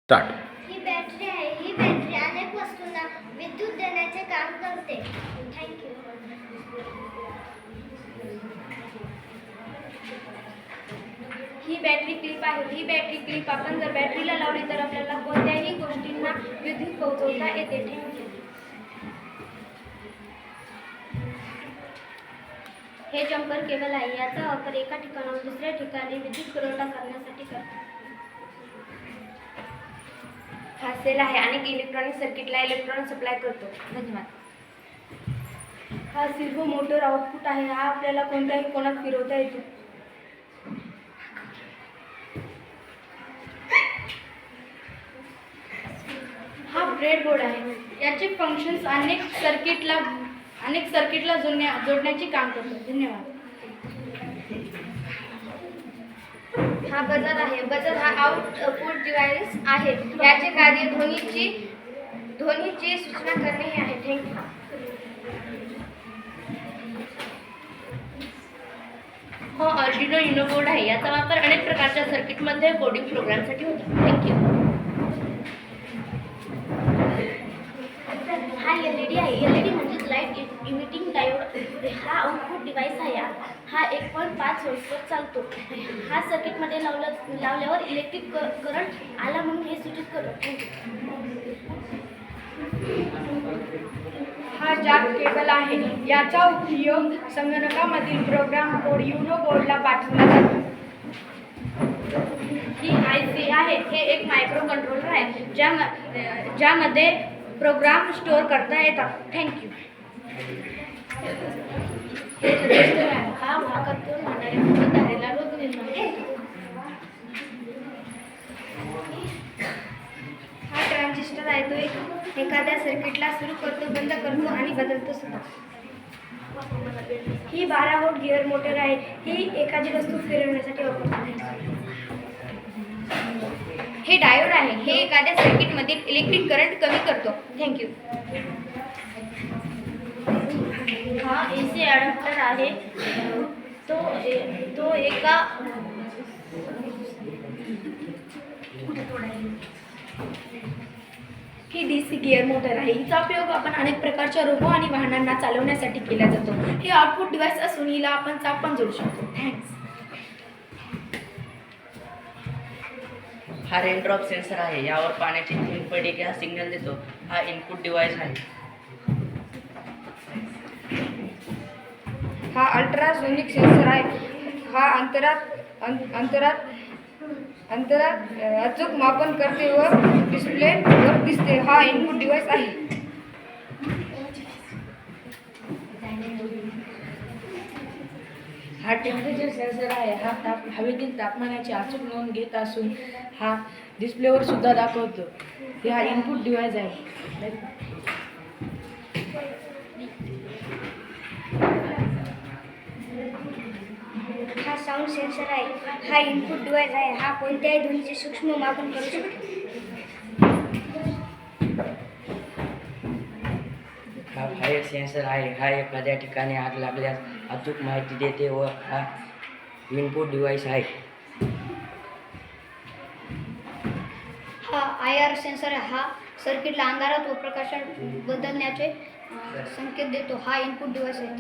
Start. ही battery आहे. ही battery अनेक वस्तूंना विद्युत देण्याचे काम करते. थँक्यू. ही बॅटरी क्लिप आहे. ही बॅटरी क्लिप आपण जर बॅटरीला लावली तर आपल्याला कोणत्याही गोष्टींना विद्युत पोहोचवता येते. थँक्यू. हे जम्पर केबल आहे. याचा वापर एका ठिकाणाहून दुसऱ्या ठिकाणी विद्युत पुरवठा करण्यासाठी करतात. हा सेल आहे. अनेक इलेक्ट्रॉनिक सर्किटला इलेक्ट्रॉनिक सप्लाय करतो. धन्यवाद. हा सर्वो मोटर आउटपुट आहे. हा आपल्याला कोणत्याही कोणात फिरवता येतो. हा ब्रेडबोर्ड आहे. याचे फंक्शन्स अनेक सर्किटला जोडण्याचे काम करतात. धन्यवाद. हा बजर आहे. बजर हा आउटपुट डिव्हाइस आहे. याचे कार्य ध्वनीची सूचना करणे हे आहे. थँक्यू. हा आर्डिनो युनो बोर्ड आहे. याचा वापर अनेक प्रकारच्या सर्किटमध्ये कोडिंग प्रोग्रामसाठी होतो. थँक्यू. हा LED आहे. LED म्हणजे लाईट इमिटिंग डायोड. हा आउटपुट डिव्हाइस आहे. हा 1.5 व्होल्टवर चालतो. हा सर्किटमध्ये लावल्यावर इलेक्ट्रिक करंट आला म्हणून हे सूचित करतो. हा जॅक केबल आहे. याचा उपयोग संगणकामधील प्रोग्राम कोड युनो बोर्डला पाठवला जातो. ही IC आहे. हे एक मायक्रो कंट्रोलर आहे ज्यामध्ये प्रोग्राम स्टोअर करता येतात. थँक्यू. हे रजिस्टर आहे. हा वाहकातून वाहणाऱ्या विद्युतधारेला रोध निर्माण करतो. हा ट्रान्झिस्टर आहे. तो एखाद्या सर्किटला सुरू करतो, बंद करतो आणि बदलतो सुद्धा. ही 12 व्होल्ट गिअर मोटर आहे. ही एखादी वस्तू फिरवण्यासाठी वापरतात. हे डायोड आहे. हे एखाद्या सर्किटमधील इलेक्ट्रिक करंट कमी करतो. थँक्यू. हा AC अडॅप्टर आहे. तो एका ही DC गिअर मोटर आहे. हिचा उपयोग आपण अनेक प्रकारच्या रोबो आणि वाहनांना चालवण्यासाठी केला जातो. हे आउटपुट डिव्हाइस असून हिला आपण चाप पण जोडू शकतो. थँक्स. हा रेनड्रॉप सेन्सर आहे. यावर पाण्याची थेंब पडली की हा सिग्नल देतो. हा इनपुट डिव्हाइस आहे. हा अल्ट्रासोनिक सेन्सर आहे. हा अंतरात अचूक मापन करते व डिस्प्लेवर दिसते. हा इनपुट डिव्हाइस आहे. हा टेम्परेचर सेन्सर आहे. हा हवेतील तापमानाची अचूक नोंद घेत असून हा डिस्प्लेवर सुद्धा दाखवतो. हा इनपुट डिव्हाइस आहे. हा साऊंड सेन्सर आहे. हा इनपुट डिव्हाइस आहे. हा कोणत्याही ध्वनीचे सूक्ष्म मापन करू शकतो. हा फायर सेन्सर आहे. हा एखाद्या ठिकाणी आग लागल्यास अचूक माहिती देते व हा इनपुट डिव्हाइस आहे. हा IR सेन्सर आहे. हा सर्किटला अंधारात व प्रकाशात बदलण्याचे संकेत देतो. हा इनपुट डिव्हाइस आहे.